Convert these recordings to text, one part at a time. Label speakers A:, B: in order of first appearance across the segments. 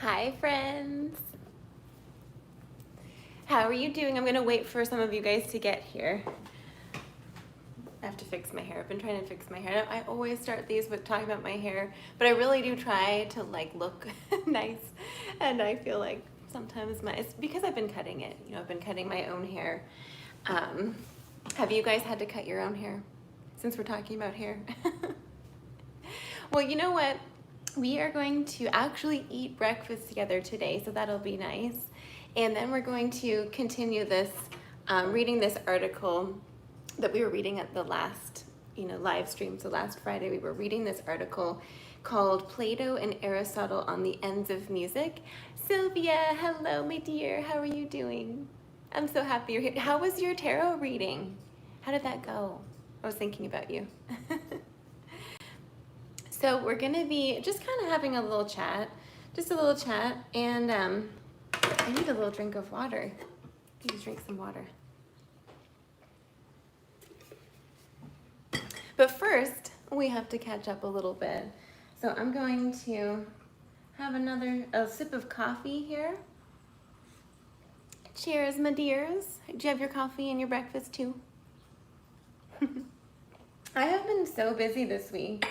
A: Hi friends! How are you doing? I'm gonna wait for some of you guys to get here. I have to fix my hair. I've been trying to fix my hair. I always start these with talking about my hair, but I really do try to like look nice, and I feel like sometimes it's because I've been cutting it. You know, I've been cutting my own hair. Have you guys had to cut your own hair since we're talking about hair? Well, you know what? We are going to actually eat breakfast together today, so that'll be nice. And then we're going to continue this, reading this article that we were reading at the last, live stream. So last Friday we were reading this article called Plato and Aristotle on the Ends of Music. Sylvia, hello, my dear. How are you doing? I'm so happy you're here. How was your tarot reading? How did that go? I was thinking about you. So we're gonna be just kind of having a little chat, and I need a little drink of water. Please drink some water. But first, we have to catch up a little bit. So I'm going to have a sip of coffee here. Cheers, my dears. Do you have your coffee and your breakfast too? I have been so busy this week.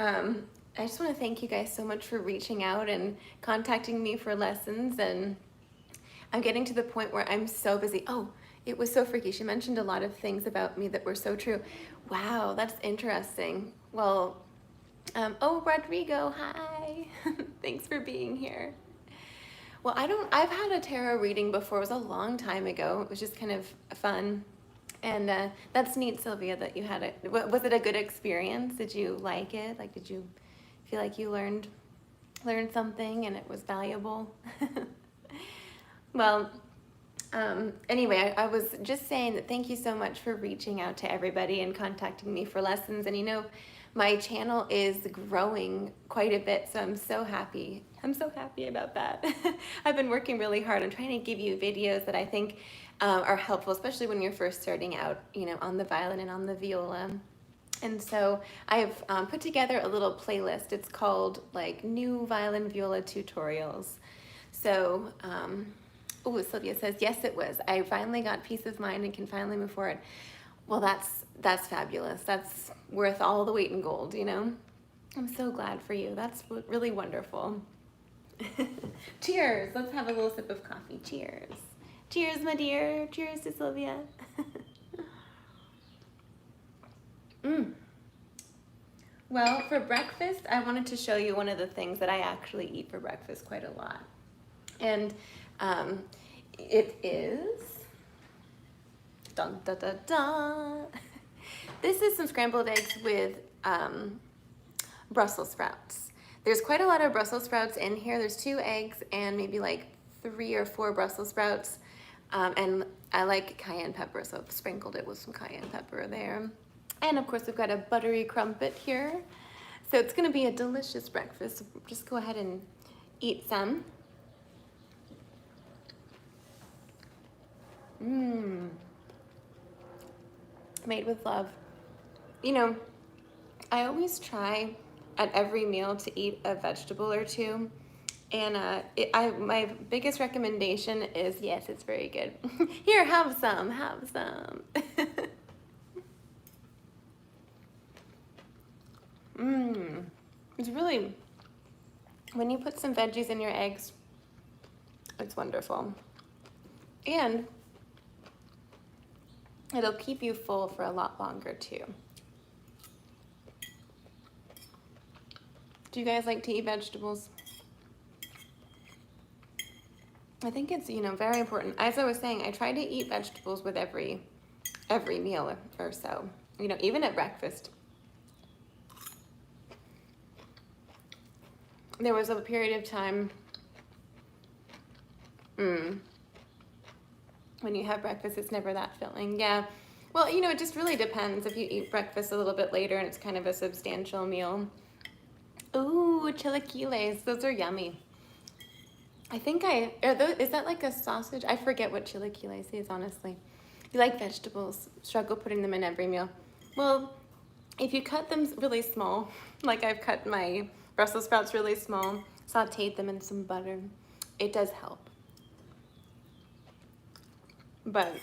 A: I just want to thank you guys so much for reaching out and contacting me for lessons, and I'm getting to the point where I'm so busy. Oh, it was so freaky. She mentioned a lot of things about me that were so true. Wow, that's interesting. Well, oh, Rodrigo, hi. Thanks for being here. Well, I've had a tarot reading before. It was a long time ago. It was just kind of fun. And that's neat, Sylvia, that you had it. Was it a good experience? Did you like it? Like, did you feel like you learned something and it was valuable? Well, anyway, I was just saying that thank you so much for reaching out to everybody and contacting me for lessons. And my channel is growing quite a bit, so I'm so happy. I'm so happy about that. I've been working really hard. I'm trying to give you videos that I think are helpful, especially when you're first starting out, on the violin and on the viola. And so I've put together a little playlist. It's called like New Violin Viola Tutorials. So, oh, Sylvia says, yes, it was. I finally got peace of mind and can finally move forward. Well, that's fabulous. That's worth all the weight in gold, I'm so glad for you. That's really wonderful. Cheers. Let's have a little sip of coffee. Cheers. Cheers, my dear. Cheers to Sylvia. Well, for breakfast, I wanted to show you one of the things that I actually eat for breakfast quite a lot. And it is, dun, dun, dun, dun. This is some scrambled eggs with Brussels sprouts. There's quite a lot of Brussels sprouts in here. There's 2 eggs and maybe like 3 or 4 Brussels sprouts. And I like cayenne pepper, so I've sprinkled it with some cayenne pepper there. And of course, we've got a buttery crumpet here. So it's gonna be a delicious breakfast. Just go ahead and eat some. Made with love. I always try at every meal to eat a vegetable or 2. And my biggest recommendation is, yes, it's very good. Here, have some. It's really, when you put some veggies in your eggs, it's wonderful. And it'll keep you full for a lot longer too. Do you guys like to eat vegetables? I think it's, very important. As I was saying, I try to eat vegetables with every meal or so, even at breakfast. There was a period of time when you have breakfast, it's never that filling. Yeah. Well, it just really depends if you eat breakfast a little bit later and it's kind of a substantial meal. Ooh, chilaquiles. Those are yummy. I think is that like a sausage? I forget what chilaquiles is, honestly. You like vegetables, struggle putting them in every meal. Well, if you cut them really small, like I've cut my Brussels sprouts really small, sauteed them in some butter. It does help. But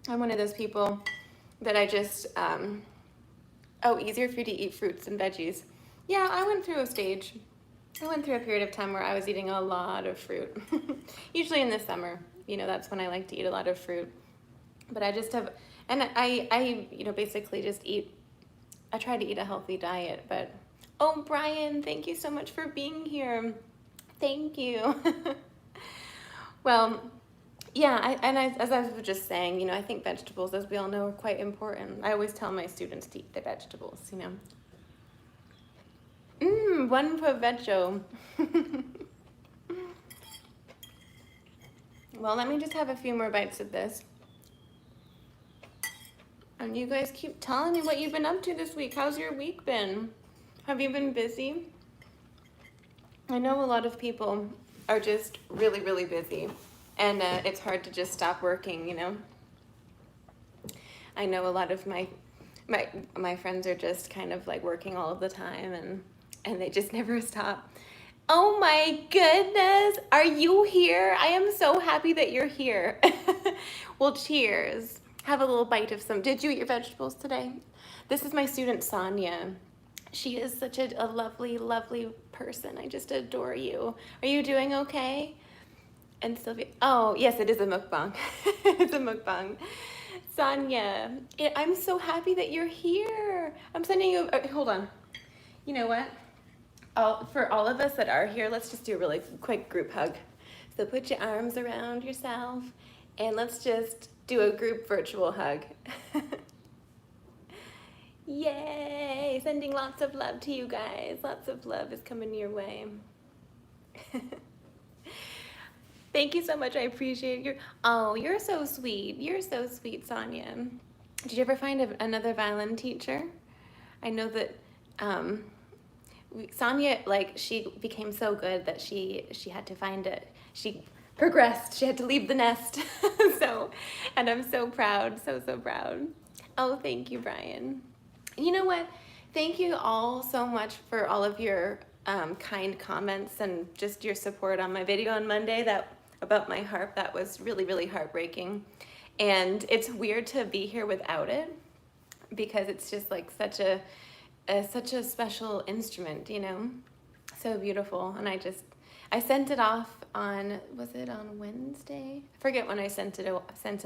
A: I'm one of those people that I just, oh, easier for you to eat fruits and veggies. Yeah, I went through a stage. I went through a period of time where I was eating a lot of fruit. Usually in the summer, you know, that's when I like to eat a lot of fruit. But I just have, and I you know, basically just eat, I try to eat a healthy diet. But, oh, Brian, thank you so much for being here. Thank you. Well, yeah, as I was just saying, you know, I think vegetables, as we all know, are quite important. I always tell my students to eat the vegetables, you know. Buen provecho. Well, let me just have a few more bites of this. And you guys keep telling me what you've been up to this week. How's your week been? Have you been busy? I know a lot of people are just really, really busy. And it's hard to just stop working, you know. I know a lot of my friends are just kind of like working all of the time and they just never stop. Oh my goodness, are you here? I am so happy that you're here. Well, cheers. Have a little bite of some. Did you eat your vegetables today? This is my student, Sonia. She is such a lovely, lovely person. I just adore you. Are you doing okay? And Sylvia, oh, yes, it is a mukbang. It's a mukbang. Sonia, I'm so happy that you're here. I'm sending you, hold on. You know what? For all of us that are here, let's just do a really quick group hug. So put your arms around yourself and let's just do a group virtual hug. Yay! Sending lots of love to you guys. Lots of love is coming your way. Thank you so much. I appreciate your, oh, you're so sweet. You're so sweet, Sonia. Did you ever find another violin teacher? I know that Sonia, like, she became so good that she had to find it. She progressed. She had to leave the nest. So, and I'm so proud, so proud. Oh, thank you, Brian. You know what? Thank you all so much for all of your kind comments and just your support on my video on Monday about my harp. That was really, really heartbreaking. And it's weird to be here without it because it's just like such a special instrument, you know, so beautiful. And I sent it off on, was it on Wednesday? I forget when I sent it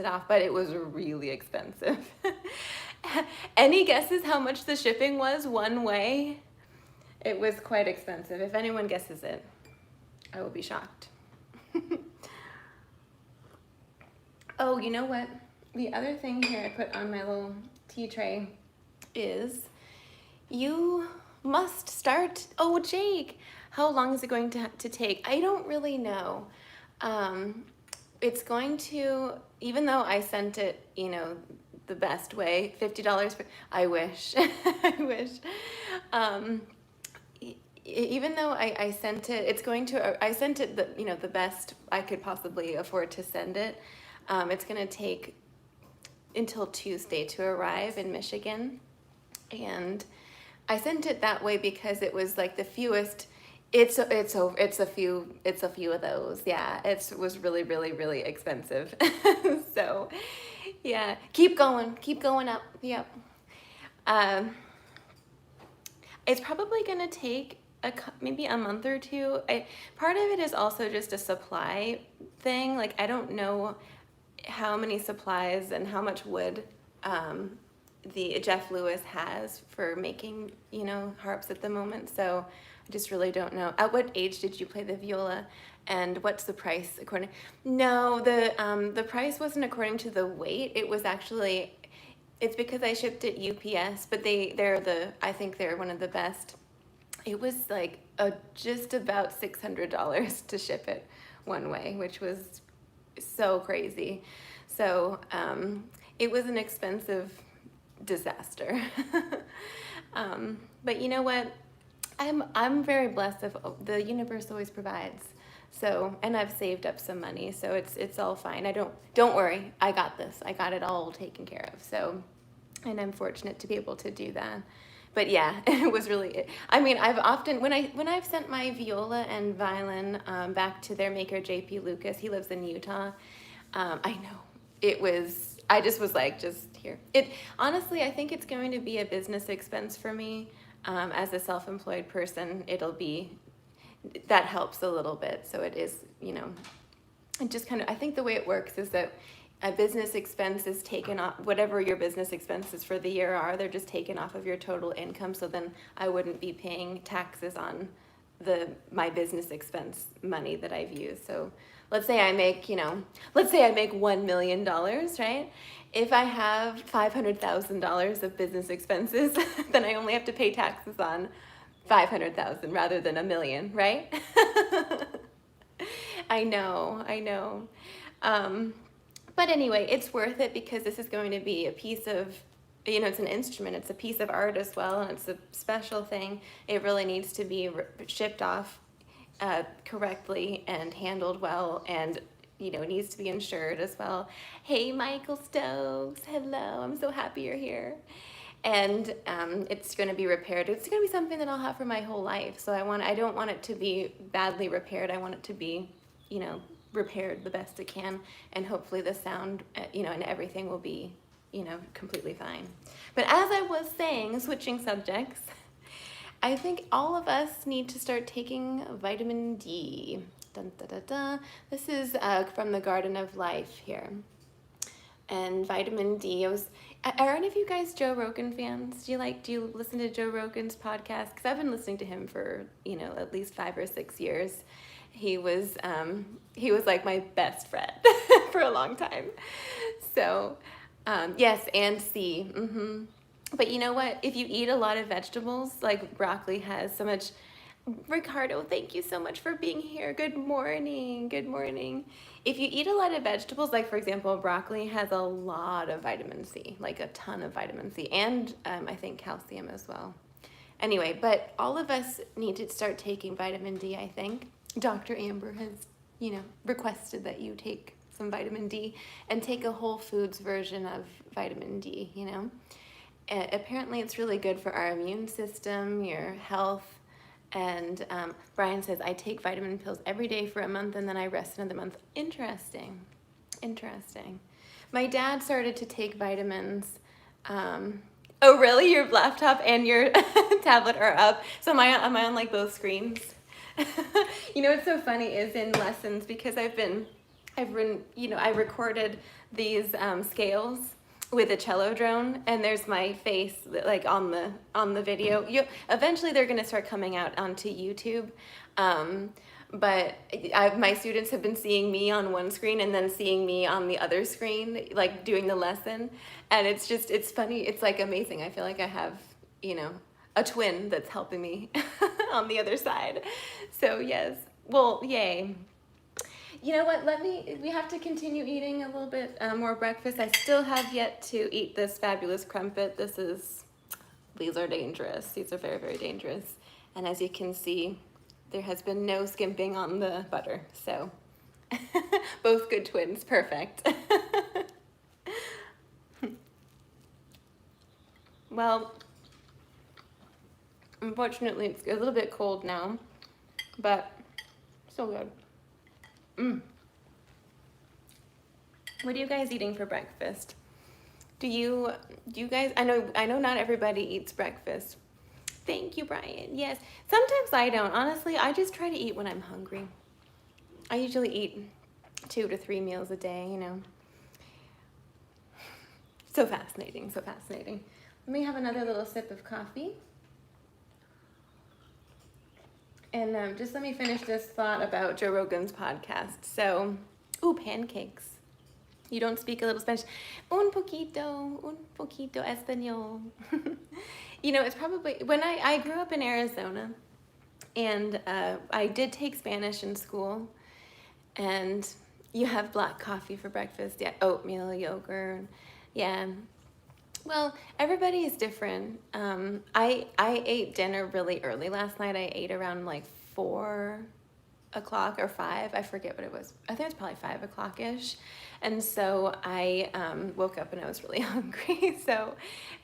A: off, but it was really expensive. Any guesses how much the shipping was one way? It was quite expensive. If anyone guesses it, I will be shocked. Oh, you know what? The other thing here I put on my little tea tray is you must start. Oh, Jake, how long is it going to take? I don't really know. It's going to, even though I sent it, you know, the best way, $50 for, I wish, I wish. Even though I sent it, it's going to, I sent it the, you know, the best I could possibly afford to send it. It's going to take until Tuesday to arrive in Michigan. And I sent it that way because it was like the fewest. It's a few of those. Yeah, it was really, really, really expensive. So, yeah, keep going up. Yep. It's probably gonna take maybe a month or two. Part of it is also just a supply thing. Like, I don't know how many supplies and how much wood the Jeff Lewis has for making, you know, harps at the moment. So I just really don't know. At what age did you play the viola, and what's the price according? No, the price wasn't according to the weight. It was actually, it's because I shipped it UPS, but I think they're one of the best. It was like just about $600 to ship it one way, which was so crazy. So it was an expensive disaster. But you know what? I'm very blessed. The universe always provides. So, and I've saved up some money, so it's all fine. Don't worry. I got this. I got it all taken care of. So, and I'm fortunate to be able to do that. But yeah, it was really, I mean, I've often, when I've sent my viola and violin back to their maker, JP Lucas, he lives in Utah. I know I just was like, just here. Honestly, I think it's going to be a business expense for me. As a self-employed person, that helps a little bit. So it is, it just kind of, I think the way it works is that a business expense is taken off, whatever your business expenses for the year are, they're just taken off of your total income. So then I wouldn't be paying taxes on my business expense money that I've used. So let's say I make $1 million, right? If I have $500,000 of business expenses, then I only have to pay taxes on 500,000 rather than $1 million, right? I know. But anyway, it's worth it because this is going to be a piece of, it's an instrument, it's a piece of art as well, and it's a special thing. It really needs to be shipped off correctly and handled well, and it needs to be insured as well. Hey, Michael Stokes, hello, I'm so happy you're here. And it's going to be repaired. It's going to be something that I'll have for my whole life. So I don't want it to be badly repaired. I want it to be, repaired the best it can, and hopefully the sound, and everything will be, completely fine. But as I was saying, switching subjects, I think all of us need to start taking vitamin D. Dun, da, da, da. This is from the Garden of Life here. And vitamin D, are any of you guys Joe Rogan fans? Do you listen to Joe Rogan's podcast? Because I've been listening to him for, at least 5 or 6 years. He was like my best friend for a long time. So, yes, and C. Mm-hmm. But you know what? If you eat a lot of vegetables, like broccoli has so much. Ricardo, thank you so much for being here. Good morning. Good morning. If you eat a lot of vegetables, like for example, broccoli has a lot of vitamin C, like a ton of vitamin C, and I think calcium as well. Anyway, but all of us need to start taking vitamin D, I think. Dr. Amber has, requested that you take some vitamin D and take a whole foods version of vitamin D, Apparently it's really good for our immune system, your health. And Brian says, I take vitamin pills every day for a month and then I rest another month. Interesting. My dad started to take vitamins. Oh, really? Your laptop and your tablet are up. So am I on like both screens? What's so funny is in lessons, because I recorded these scales with a cello drone, and there's my face like on the video. Eventually they're gonna start coming out onto YouTube, but my students have been seeing me on one screen and then seeing me on the other screen, like doing the lesson, and it's funny. It's like amazing. I feel like I have a twin that's helping me on the other side. So yes, well, yay. You know what, we have to continue eating a little bit more breakfast. I still have yet to eat this fabulous crumpet. These are dangerous. These are very, very dangerous. And as you can see, there has been no skimping on the butter. So both good twins, perfect. Well, unfortunately it's a little bit cold now, but still good. What are you guys eating for breakfast? Do you guys, I know not everybody eats breakfast. Thank you, Brian. Yes, sometimes I don't. Honestly, I just try to eat when I'm hungry. I usually eat 2 to 3 meals a day, So fascinating. Let me have another little sip of coffee. And just let me finish this thought about Joe Rogan's podcast. So, pancakes. You don't speak a little Spanish. Un poquito español. It's probably, when I grew up in Arizona, and I did take Spanish in school, and you have black coffee for breakfast, yeah, oatmeal, yogurt, yeah. Well, everybody is different. I ate dinner really early last night. I ate around like 4 o'clock or 5. I forget what it was. I think it was probably 5 o'clock-ish. And so I woke up and I was really hungry. So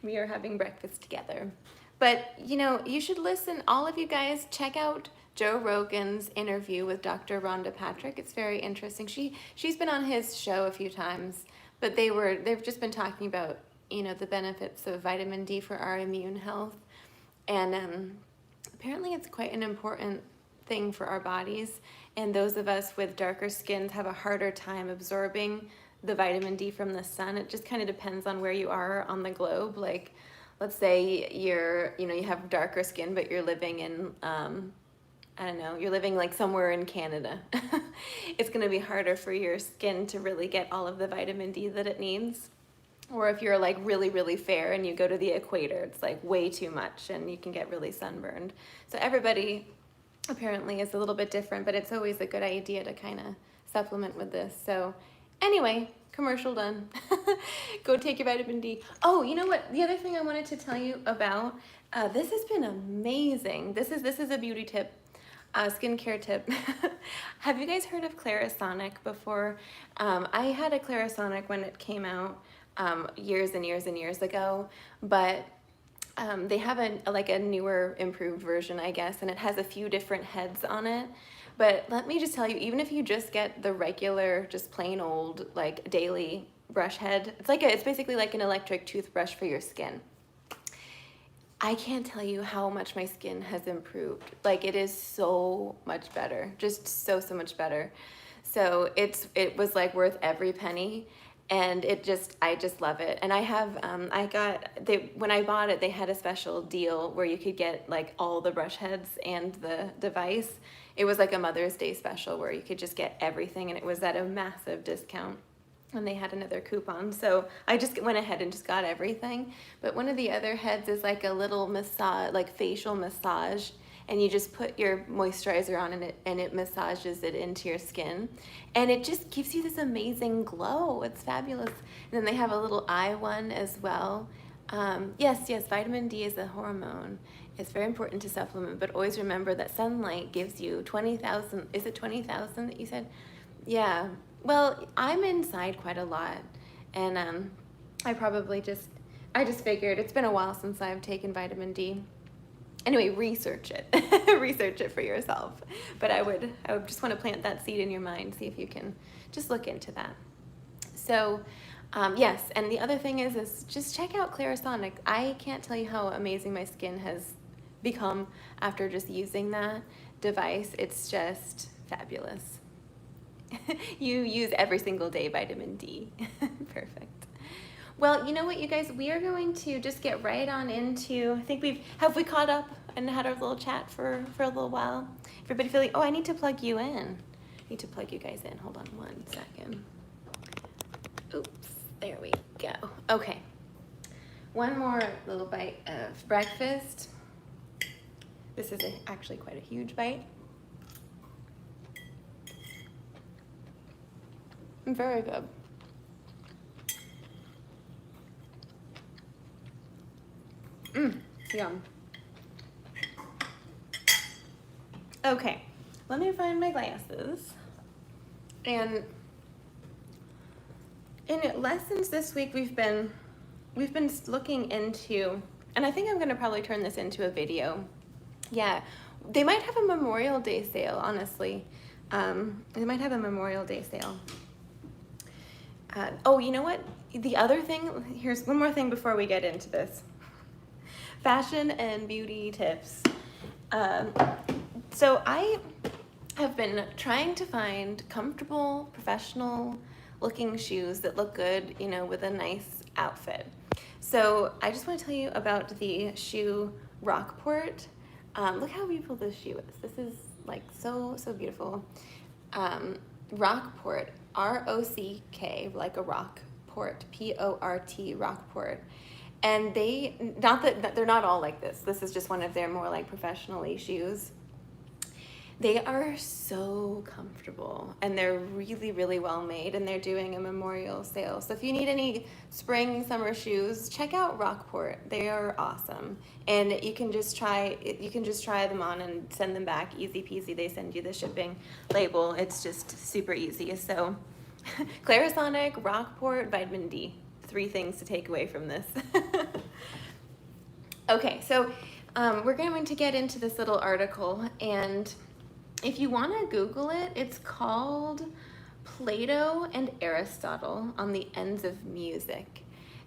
A: we are having breakfast together. But, you know, you should listen, all of you guys, check out Joe Rogan's interview with Dr. Rhonda Patrick. It's very interesting. She's been on his show a few times, but they've just been talking about, you know, the benefits of vitamin D for our immune health. And apparently it's quite an important thing for our bodies. And those of us with darker skins have a harder time absorbing the vitamin D from the sun. It just kind of depends on where you are on the globe. Like, let's say you have darker skin, but you're living in, I don't know, you're living like somewhere in Canada. It's gonna be harder for your skin to really get all of the vitamin D that it needs. Or if you're like really, really fair and you go to the equator, it's like way too much and you can get really sunburned. So everybody apparently is a little bit different, but it's always a good idea to kind of supplement with this. So anyway, commercial done. Go take your vitamin D. Oh, you know what? The other thing I wanted to tell you about, this has been amazing. This is a beauty tip, skincare tip. Have you guys heard of Clarisonic before? I had a Clarisonic when it came out years and years and years ago, but they have a newer, improved version, I guess, and it has a few different heads on it. But let me just tell you, even if you just get the regular, just plain old, like daily brush head, it's basically like an electric toothbrush for your skin. I can't tell you how much my skin has improved. Like, it is so much better, just so much better. So it was like worth every penny. And I just love it. And I have, when I bought it, they had a special deal where you could get like all the brush heads and the device. It was like a Mother's Day special where you could just get everything, and it was at a massive discount. And they had another coupon. So I just went ahead and just got everything. But one of the other heads is like a little massage, like facial massage. And you just put your moisturizer on and it massages it into your skin. And it just gives you this amazing glow. It's fabulous. And then they have a little eye one as well. Yes, vitamin D is a hormone. It's very important to supplement, but always remember that sunlight gives you 20,000, is it 20,000 that you said? Yeah, well, I'm inside quite a lot. And I just figured it's been a while since I've taken vitamin D. Anyway, research it. Research it for yourself. But I would just want to plant that seed in your mind, see if you can just look into that. So, yes, and the other thing is just check out Clarisonic. I can't tell you how amazing my skin has become after just using that device. It's just fabulous. You use every single day vitamin D. Perfect. Well, you know what, you guys, we are going to just get right on into, I think have we caught up and had our little chat for a little while? Everybody feeling, oh, I need to plug you in. I need to plug you guys in. Hold on 1 second. Oops, there we go. Okay. One more little bite of breakfast. This is actually quite a huge bite. Very good. Yum. Okay, let me find my glasses. And in lessons this week, we've been looking into, and I think I'm gonna probably turn this into a video. Yeah, they might have a Memorial Day sale, honestly. They might have a Memorial Day sale. Oh, you know what? The other thing, here's one more thing before we get into this. Fashion and beauty tips. So I have been trying to find comfortable, professional looking shoes that look good, you know, with a nice outfit. So I just want to tell you about the shoe Rockport. Look how beautiful this shoe is. This is like so beautiful. Rockport, R-O-C-K, like a rock, port, P-O-R-T, Rockport. And they're not all like this. This is just one of their more like professionally shoes. They are so comfortable and they're really well made, and they're doing a memorial sale. So if you need any spring, summer shoes, check out Rockport. They are awesome. And you can just try them on and send them back, easy peasy. They send you the shipping label. It's just super easy. So Clarisonic, Rockport, vitamin D. 3 things to take away from this. Okay, so we're going to get into this little article, and if you want to Google it, it's called Plato and Aristotle on the Ends of Music.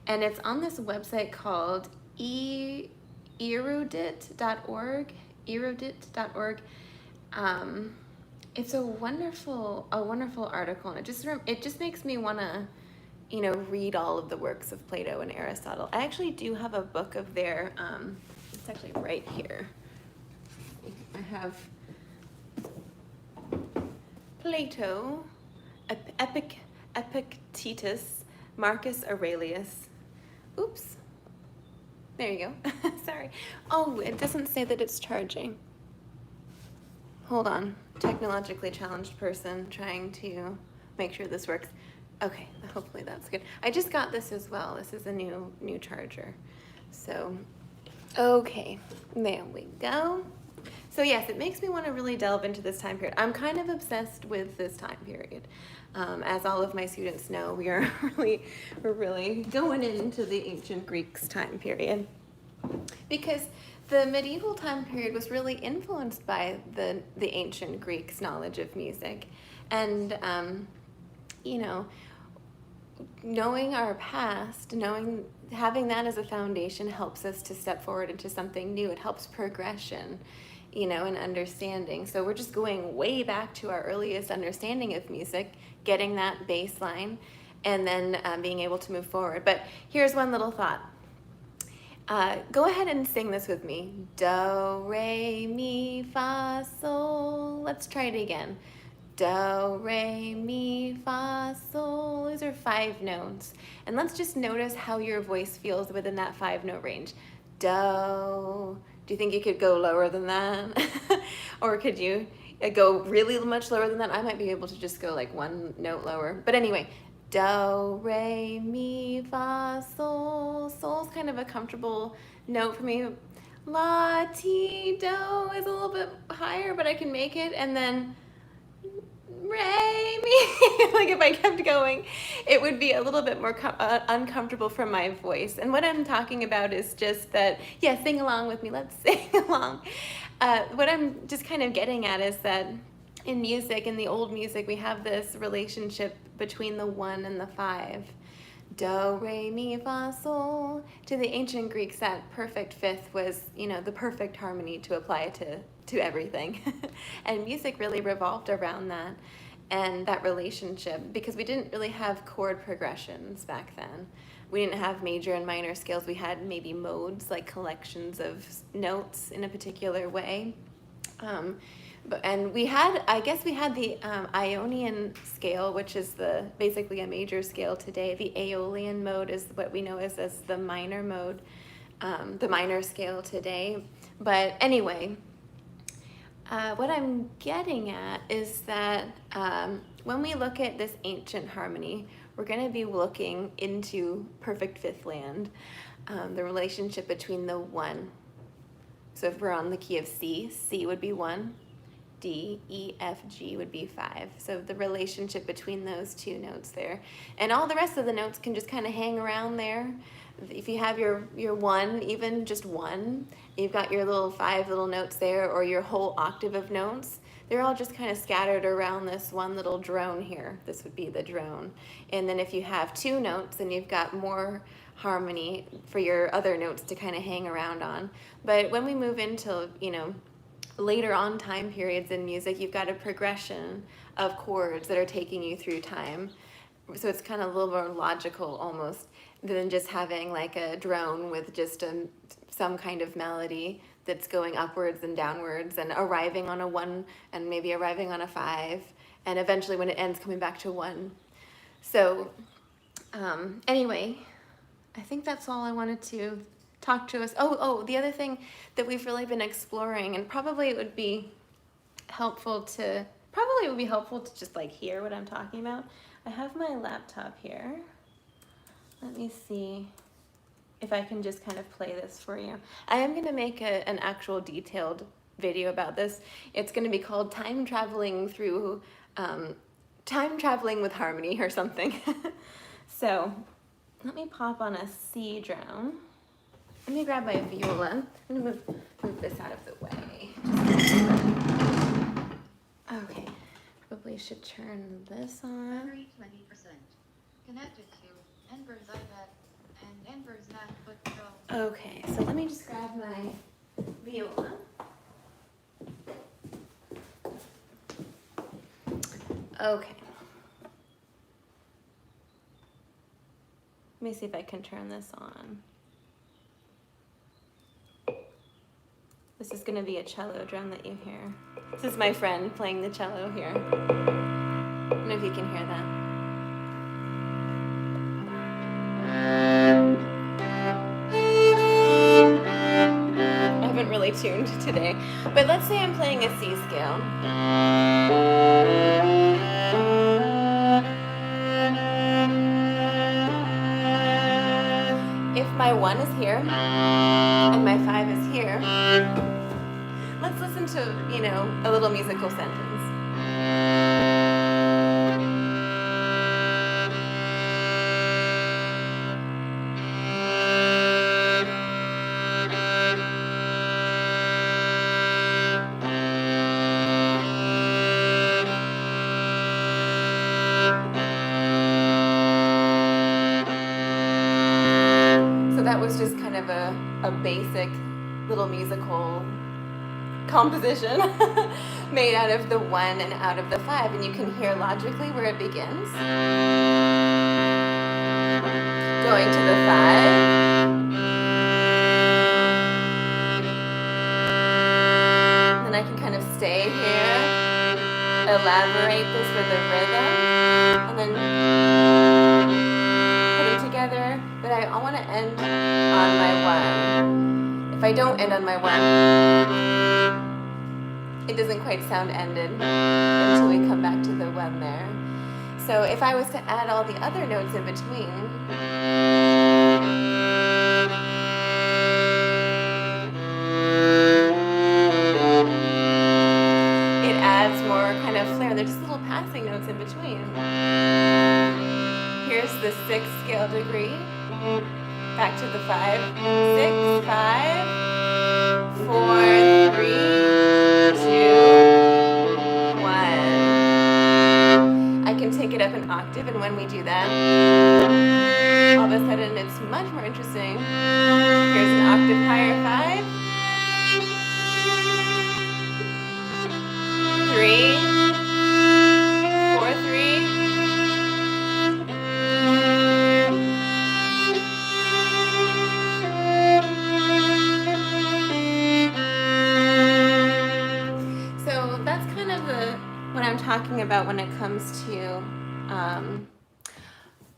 A: And it's on this website called erudit.org. Erudit.org. It's a wonderful article, and it just makes me want to, read all of the works of Plato and Aristotle. I actually do have a book of their. It's actually right here. I have Plato, Epictetus, Marcus Aurelius. Oops. There you go. Sorry. Oh, it doesn't say that it's charging. Hold on. Technologically challenged person trying to make sure this works. Okay, hopefully that's good. I just got this as well. This is a new charger. So, okay, there we go. So yes, it makes me want to really delve into this time period. I'm kind of obsessed with this time period. As all of my students know, we're really going into the ancient Greeks time period, because the medieval time period was really influenced by the ancient Greeks' knowledge of music. And, knowing our past, having that as a foundation helps us to step forward into something new. It helps progression, and understanding. So we're just going way back to our earliest understanding of music, getting that baseline, and then being able to move forward. But here's one little thought. Go ahead and sing this with me. Do, re, mi, fa, sol. Let's try it again. Do, re, mi, fa, sol. These are 5 notes. And let's just notice how your voice feels within that 5-note range. Do. Do you think you could go lower than that? Or could you go really much lower than that? I might be able to just go like 1 note lower. But anyway, do, re, mi, fa, sol. Sol's kind of a comfortable note for me. La, ti, do is a little bit higher, but I can make it. And then re, mi. Like if I kept going, it would be a little bit more uncomfortable for my voice. And what I'm talking about is just that, yeah, sing along with me. Let's sing along. What I'm just kind of getting at is that in music, in the old music, we have this relationship between the 1 and the 5. Do, re, mi, fa, sol. To the ancient Greeks, that perfect fifth was, the perfect harmony to apply to everything. And music really revolved around that and that relationship, because we didn't really have chord progressions back then. We didn't have major and minor scales. We had maybe modes, like collections of notes in a particular way. And I guess we had the Ionian scale, which is basically a major scale today. The Aeolian mode is what we know as the minor mode, the minor scale today. But anyway, what I'm getting at is that when we look at this ancient harmony, we're going to be looking into perfect fifth land, the relationship between the 1. So if we're on the key of C, C would be 1. D, E, F, G would be 5. So the relationship between those 2 notes there. And all the rest of the notes can just kind of hang around there. If you have your 1, even just 1, you've got your little 5 little notes there, or your whole octave of notes. They're all just kind of scattered around this one little drone here. This would be the drone. And then if you have 2 notes, then you've got more harmony for your other notes to kind of hang around on. But when we move into, later on time periods in music, you've got a progression of chords that are taking you through time. So it's kind of a little more logical almost than just having like a drone with just some kind of melody that's going upwards and downwards and arriving on a 1 and maybe arriving on a 5, and eventually when it ends coming back to 1. So anyway, I think that's all I wanted to talk to us. Oh, the other thing that we've really been exploring, and probably it would be helpful to just like hear what I'm talking about. I have my laptop here. Let me see if I can just kind of play this for you. I am going to make an actual detailed video about this. It's going to be called Time Traveling with Harmony or something. So let me pop on a C drum. Let me grab my viola. I'm gonna move this out of the way. Okay, probably should turn this on.
B: Battery 20%. Connected to Enver's iPad and Enver's MacBook Pro.
A: Okay, so let me just grab my viola. Okay. Let me see if I can turn this on. This is gonna be a cello drum that you hear. This is my friend playing the cello here. I don't know if you can hear that. I haven't really tuned today, but let's say I'm playing a C scale. If my 1 is here and my 5 is here, let's listen to, you know, a little musical sentence. So that was just kind of a basic little musical composition made out of the 1 and out of the 5, and you can hear logically where it begins. Going to the 5. Then I can kind of stay here, elaborate this with a rhythm, and then put them together. But I want to end on my 1. If I don't end on my 1, it doesn't quite sound ended until we come back to the 1 there. So if I was to add all the other notes in between, it adds more kind of flair. They're just little passing notes in between. Here's the 6th scale degree. Back to the 5, 6, 5, 4, 3, 2, 1. I can take it up an octave, and when we do that, all of a sudden it's much more interesting. Here's an octave higher, 5, 3, 4, 3. So that's kind of what I'm talking about when it comes to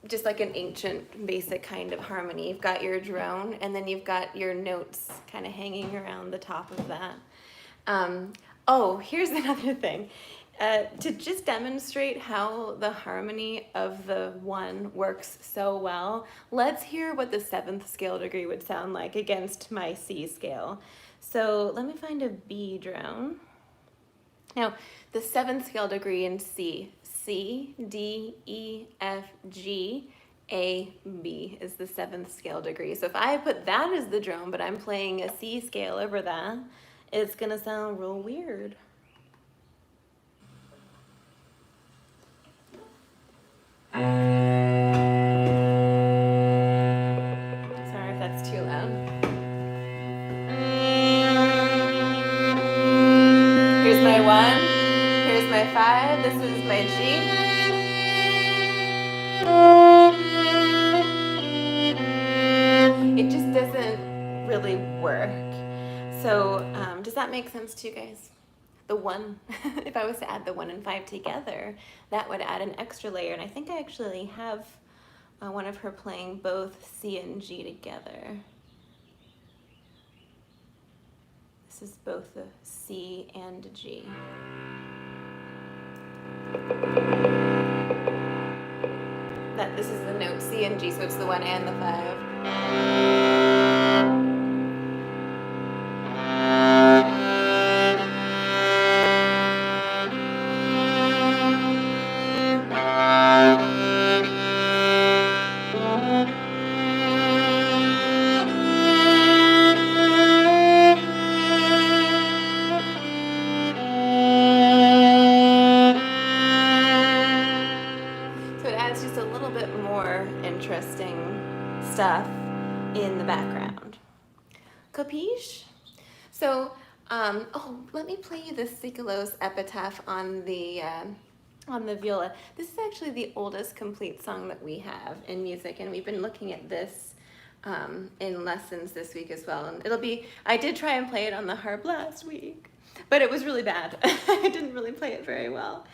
A: just like an ancient basic kind of harmony. You've got your drone, and then you've got your notes kind of hanging around the top of that. Oh, here's another thing. To just demonstrate how the harmony of the 1 works so well, let's hear what the 7th scale degree would sound like against my C scale. So let me find a B drone. Now, the 7th scale degree in C, C, D, E, F, G, A, B is the 7th scale degree. So if I put that as the drone, but I'm playing a C scale over that, it's gonna sound real weird. Sorry if that's too loud. Here's my 1, here's my 5, this is my G. It just doesn't really work. So does that make sense to you guys? The 1, if I was to add the 1 and 5 together, that would add an extra layer. And I think I actually have one of her playing both C and G together. This is both a C and a G. This is the note C and G, so it's the 1 and the 5. interesting stuff in the background. Capiche? So, oh, let me play you the Seikilos epitaph on the viola. This is actually the oldest complete song that we have in music, and we've been looking at this in lessons this week as well. And I did try and play it on the harp last week, but it was really bad. I didn't really play it very well.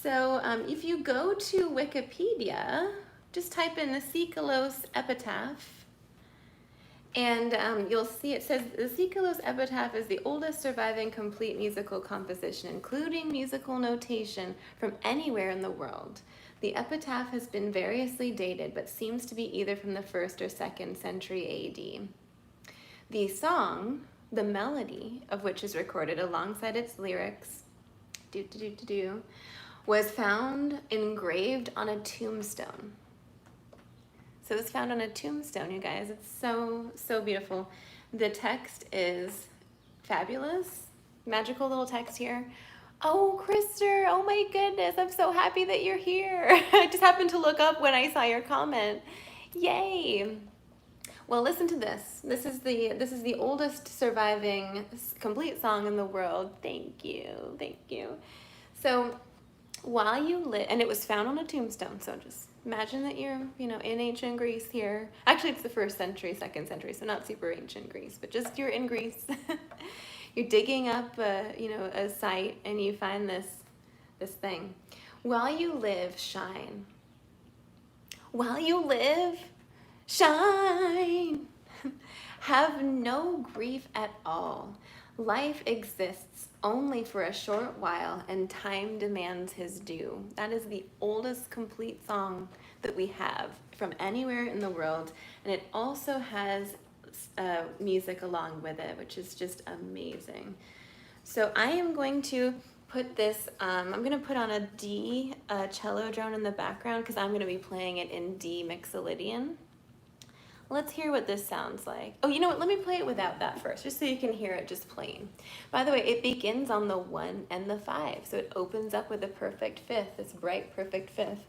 A: So if you go to Wikipedia, just type in the Seikilos epitaph, and you'll see it says the Seikilos epitaph is the oldest surviving complete musical composition, including musical notation from anywhere in the world. The epitaph has been variously dated, but seems to be either from the 1st or 2nd century AD. The song, the melody of which is recorded alongside its lyrics, was found engraved on a tombstone. So it's found on a tombstone, you guys. It's so, so beautiful. The text is fabulous. Magical little text here. Oh, Krister, oh my goodness, I'm so happy that you're here. I just happened to look up when I saw your comment. Yay. Well, listen to this. This is the oldest surviving complete song in the world. Thank you, thank you. So while you live, and it was found on a tombstone, so just imagine that you're, in ancient Greece here. Actually, it's the 1st century, 2nd century, so not super ancient Greece, but just you're in Greece. You're digging up, a site, and you find this thing. While you live, shine. While you live, shine. Have no grief at all. Life exists only for a short while, and time demands his due. That is the oldest complete song that we have from anywhere in the world, and it also has music along with it, which is just amazing. So I am going to put this, I'm going to put on a D cello drone in the background because I'm going to be playing it in D Mixolydian. Let's hear what this sounds like. Oh, you know what? Let me play it without that first, just so you can hear it just plain. By the way, it begins on the 1 and the 5, so it opens up with a perfect fifth, this bright perfect fifth.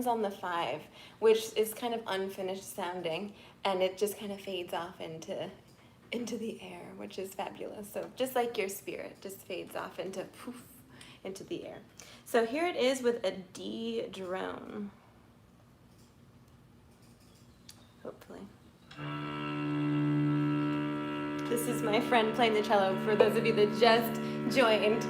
A: On the 5, which is kind of unfinished sounding, and it just kind of fades off into the air, which is fabulous. So just like your spirit just fades off into poof, into the air. So here it is with a D drone. Hopefully. This is my friend playing the cello for those of you that just joined.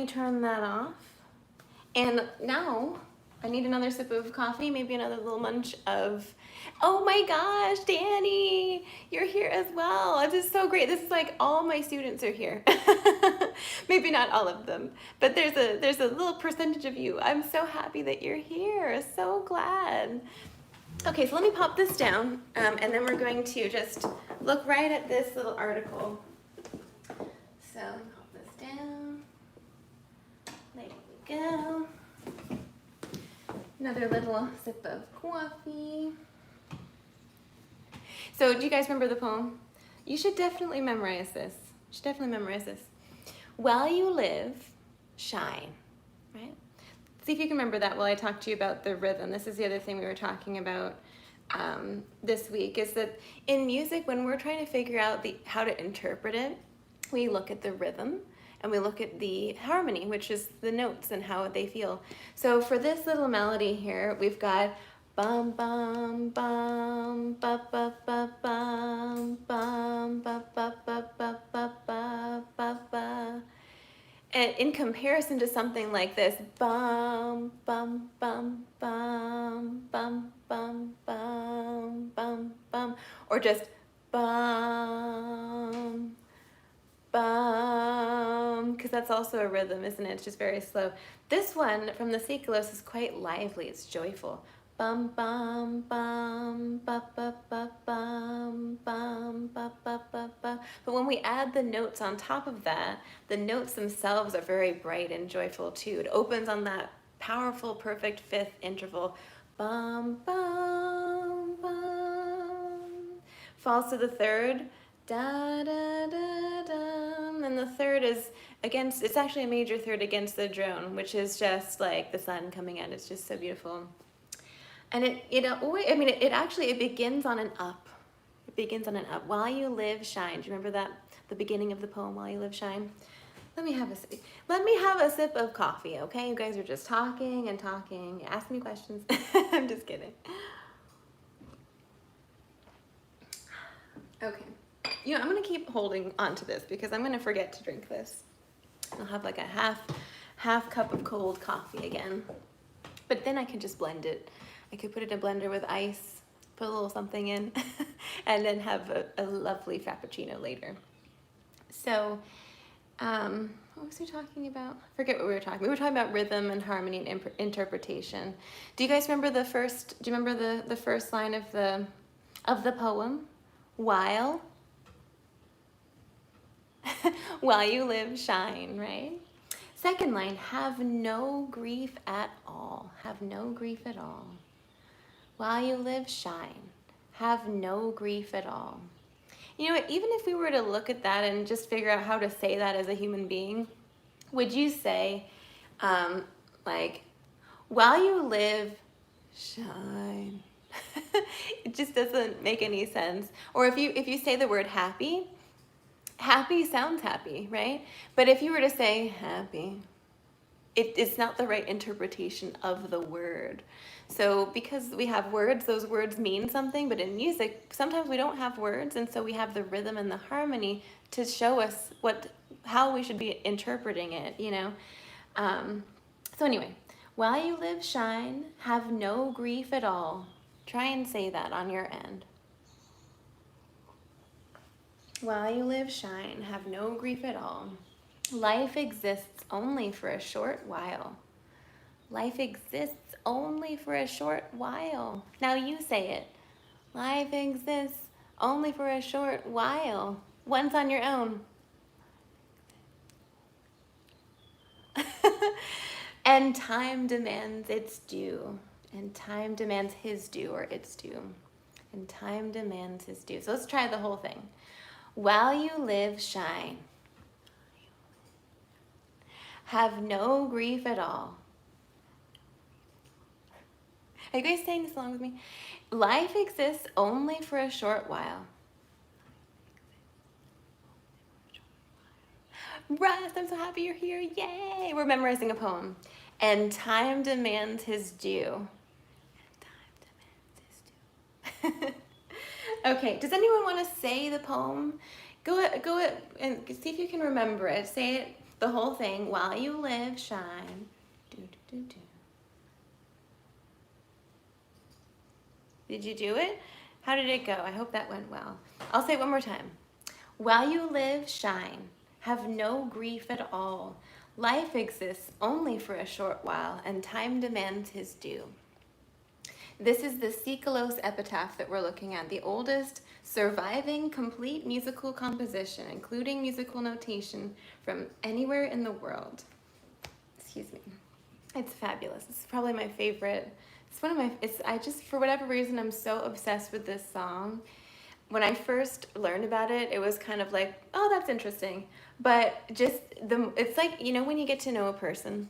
A: Turn that off. And now I need another sip of coffee, maybe another little munch of, oh my gosh, Danny, you're here as well. This is so great. This is like all my students are here. Maybe not all of them, but there's a little percentage of you. I'm so happy that you're here. So glad. Okay, so let me pop this down, and then we're going to just look right at this little article. So let me pop this down. There we go. Another little sip of coffee. So do you guys remember the poem? You should definitely memorize this. While you live, shine, right? See if you can remember that while I talk to you about the rhythm. This is the other thing we were talking about this week, is that in music, when we're trying to figure out how to interpret it, we look at the rhythm and we look at the harmony, which is the notes and how they feel. So for this little melody here, we've got bum bum bum ba ba ba bum bum ba ba ba ba ba ba ba ba. And in comparison to something like this, bum bum bum bum bum bum bum bum bum, or just bum bum, because that's also a rhythm, isn't it? It's just very slow. This one from the Seikilos is quite lively. It's joyful. Bum bum bum ba ba ba bum bum ba ba ba ba. But when we add the notes on top of that, the notes themselves are very bright and joyful too. It opens on that powerful, perfect fifth interval. Bum bum bum. Falls to the third. Da da da da. And the third is against. It's actually a major third against the drone, which is just like the sun coming out. It's just so beautiful. And it actually begins on an up. It begins on an up. While you live, shine. Do you remember that? The beginning of the poem, While you live, shine. Let me have a sip of coffee, okay? You guys are just talking and talking. Ask me questions. I'm just kidding. Okay. I'm gonna keep holding on to this because I'm gonna forget to drink this. I'll have like a half cup of cold coffee again. But then I can just blend it. I could put it in a blender with ice, put a little something in, and then have a lovely frappuccino later. So, what was we talking about? I forget what we were talking. We were talking about rhythm and harmony and interpretation. Do you guys remember the first line of the poem? While you live, shine, right? Second line, have no grief at all. Have no grief at all. While you live, shine. Have no grief at all. You know what, even if we were to look at that and just figure out how to say that as a human being, would you say, while you live, shine? It just doesn't make any sense. Or if you say the word happy, happy sounds happy, right? But if you were to say happy, it's not the right interpretation of the word. So because we have words, those words mean something, but in music, sometimes we don't have words, and so we have the rhythm and the harmony to show us how we should be interpreting it, So anyway, while you live, shine, have no grief at all. Try and say that on your end. While you live, shine, have no grief at all. Life exists only for a short while. Life exists only for a short while. Now you say it. Life exists only for a short while. Once on your own. And time demands its due. And time demands his due or its due. And time demands his due. So let's try the whole thing. While you live, shine. Have no grief at all. Are you guys saying this along with me? Life exists only for a short while. Russ, I'm so happy you're here. Yay! We're memorizing a poem. And time demands his due. Okay, does anyone want to say the poem? Go and see if you can remember it. Say it, the whole thing. While you live, shine. Do, do, do, do. Did you do it? How did it go? I hope that went well. I'll say it one more time. While you live, shine. Have no grief at all. Life exists only for a short while, and time demands his due. This is the Seikilos epitaph that we're looking at, the oldest surviving complete musical composition, including musical notation from anywhere in the world. Excuse me. It's fabulous. It's probably my favorite. For whatever reason, I'm so obsessed with this song. When I first learned about it, it was kind of like, oh, that's interesting. But it's like, when you get to know a person,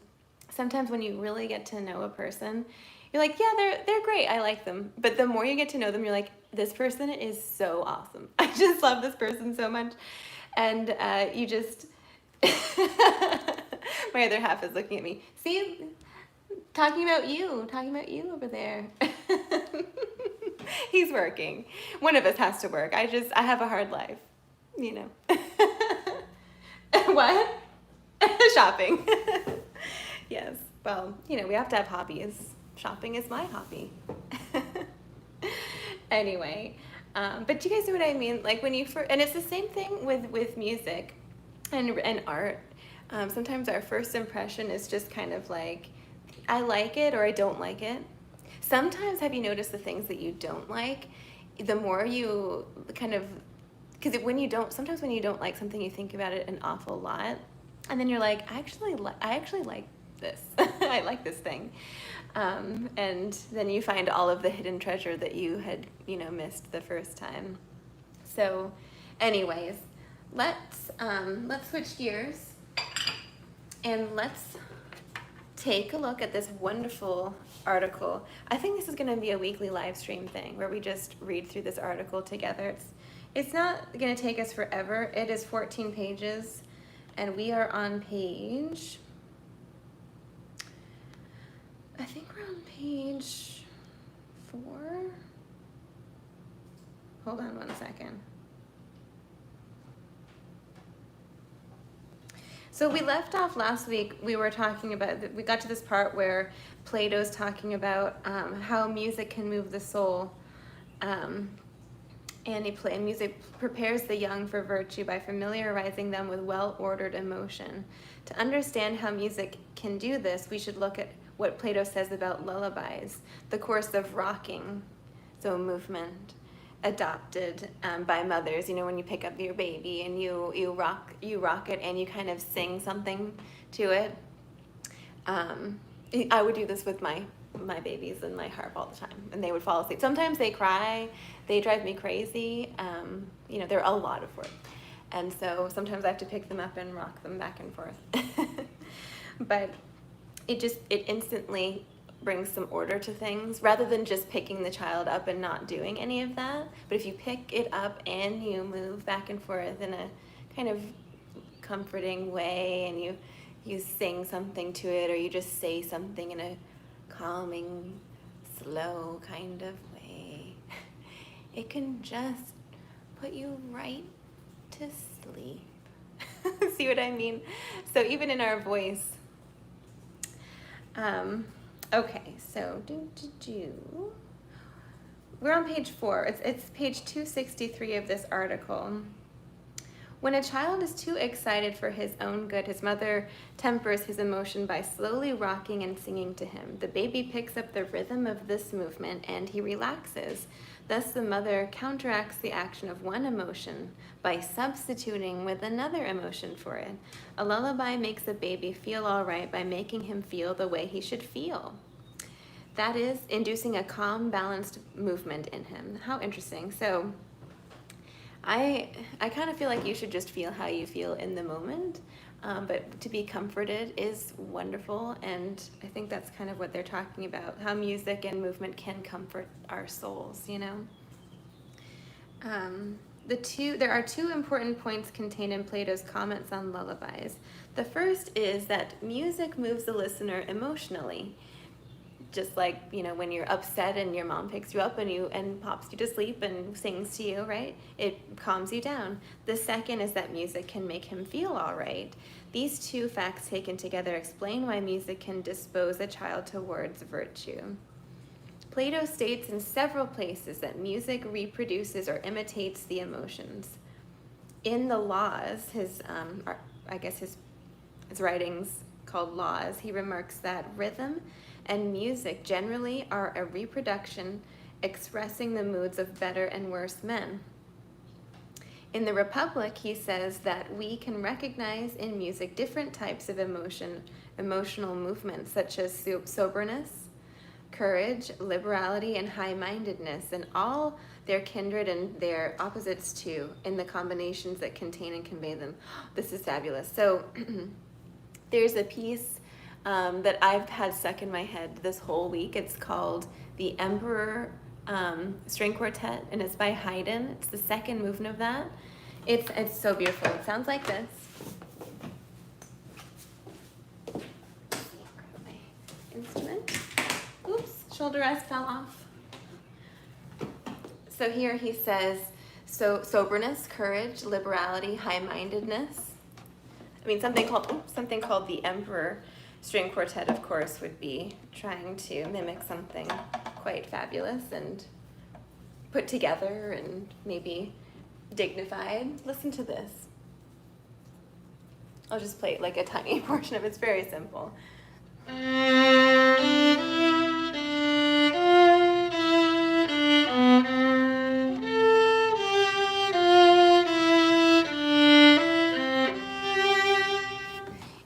A: sometimes when you really get to know a person, you're like, yeah, they're great. I like them. But the more you get to know them, you're like, this person is so awesome. I just love this person so much. And My other half is looking at me. See, talking about you over there. He's working. One of us has to work. I have a hard life, you know. What? Shopping. Yes. Well, you know, we have to have hobbies. Shopping is my hobby. Anyway, but do you guys know what I mean? Like when you first, and it's the same thing with music and art. Sometimes our first impression is just kind of like, I like it or I don't like it. Sometimes have you noticed the things that you don't like, the more you kind of, because sometimes when you don't like something, you think about it an awful lot, and then you're like, I actually like this. I like this thing. And then you find all of the hidden treasure that you had, missed the first time. So anyways, let's switch gears and let's take a look at this wonderful article. I think this is going to be a weekly live stream thing where we just read through this article together. It's not going to take us forever. It is 14 pages, and we are on page, I think we're on page 4. Hold on one second. So we left off last week, we were talking about, we got to this part where Plato's talking about how music can move the soul. And music prepares the young for virtue by familiarizing them with well-ordered emotion. To understand how music can do this, we should look at what Plato says about lullabies, the course of rocking, so movement, adopted by mothers. When you pick up your baby and you rock it and you kind of sing something to it. I would do this with my babies and my harp all the time, and they would fall asleep. Sometimes they cry, they drive me crazy. They're a lot of work, and so sometimes I have to pick them up and rock them back and forth. But it instantly brings some order to things rather than just picking the child up and not doing any of that. But if you pick it up and you move back and forth in a kind of comforting way, and you sing something to it, or you just say something in a calming, slow kind of way, it can just put you right to sleep. See what I mean? So even in our voice. Okay, so we're on page 4. It's page 263 of this article. When a child is too excited for his own good, his mother tempers his emotion by slowly rocking and singing to him. The baby picks up the rhythm of this movement and he relaxes. Thus, the mother counteracts the action of one emotion by substituting with another emotion for it. A lullaby makes a baby feel all right by making him feel the way he should feel. That is, inducing a calm, balanced movement in him. How interesting. So, I kind of feel like you should just feel how you feel in the moment, but to be comforted is wonderful, and I think that's kind of what they're talking about, how music and movement can comfort our souls, There are 2 important points contained in Plato's comments on lullabies. The first is that music moves the listener emotionally. Just like, when you're upset and your mom picks you up and pops you to sleep and sings to you, right? It calms you down. The second is that music can make him feel all right. These 2 facts taken together explain why music can dispose a child towards virtue. Plato states in several places that music reproduces or imitates the emotions. In the Laws, his writings called Laws, he remarks that rhythm and music generally are a reproduction expressing the moods of better and worse men. In the Republic, he says that we can recognize in music different types of emotional movements, such as soberness, courage, liberality, and high-mindedness, and all their kindred and their opposites too, in the combinations that contain and convey them. This is fabulous. So there's a piece that I've had stuck in my head this whole week. It's called The Emperor String Quartet, and it's by Haydn. It's the second movement of that. It's so beautiful. It sounds like this. instrument. Oops, shoulder rest fell off. So here he says, so soberness, courage, liberality, high-mindedness. I mean, something called the Emperor String Quartet, of course, would be trying to mimic something quite fabulous and put together and maybe dignified. Listen to this. I'll just play like a tiny portion of it. It's very simple.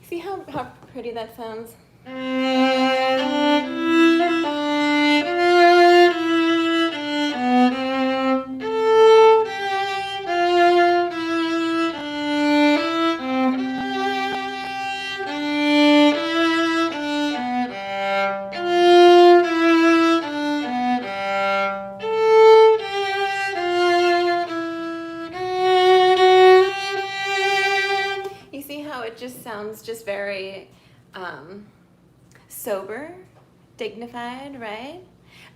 A: See how pretty that sounds? You see how it just sounds just very sober, dignified, right?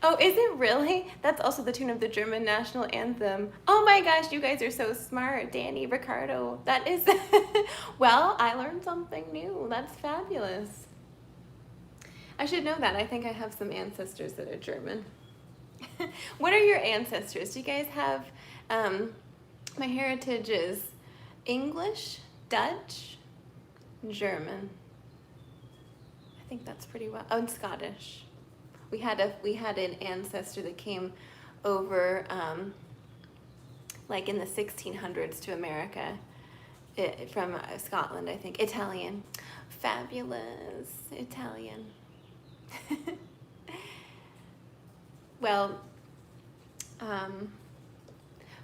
A: Oh, is it really? That's also the tune of the German national anthem. Oh my gosh, you guys are so smart, Danny, Ricardo. That is, well, I learned something new. That's fabulous. I should know that. I think I have some ancestors that are German. What are your ancestors? Do you guys have, my heritage is English, Dutch, German. I think that's pretty well. Oh, and Scottish. We had an ancestor that came over, like in the 1600s to America, from Scotland, I think. Italian. Fabulous. Italian. Well,